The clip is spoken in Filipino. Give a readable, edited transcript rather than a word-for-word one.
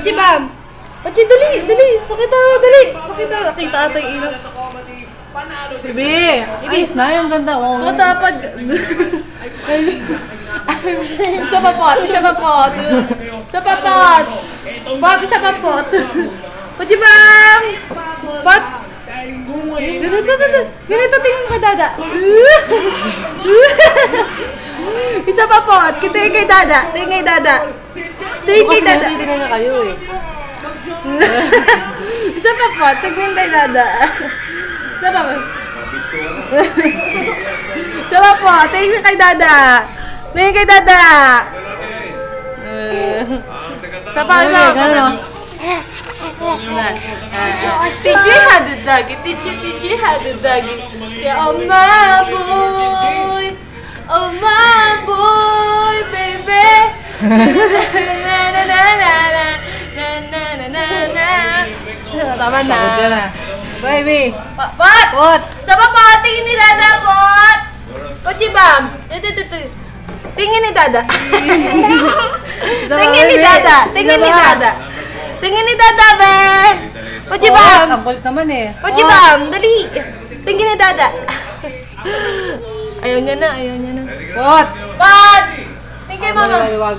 Pachi, bam! Pachi, dali! Dali! Pakita mo, dali! Pakita! Nakita ata yung ilaw. Bibi! Ayos na, yung ganda ko. Oo, dapat. Isa pa pot! Isa pa pot! Isa pa pot! Pot! Isa pa pot! Pachi, bam! Pot! Ganito, tingin ka, Dada. Isa pa pot! Tingin kay Dada. Tingin kay Dada. Tingin kay Dada. Kasi na kayo eh. Isa pa pot. Tingin kay Dada. Isa pa pot. Isa pa pot. Tingin kay Dada. Tingin kay Dada. Isa pa. Isa pa. Teach you how to dog it. Teach you how to dog it. Say, oh my boy, oh my boy, baby. Na na na na na na na na na. Tama na. Pagod ka na. Baby. Pot! Pot! Sa pa, tingin ni Dada, Pot! Pochi bam! Tingin ni Dada. Tingin ni Dada. Tingin ni Dada. Tingin ni Dada, be! Pochi bam! Ang kulit naman eh. Pochi bam! Dali! Tingin ni Dada. Ayaw niya na, ayaw niya na. Pot! Pot! Tingin kay mama. Wag.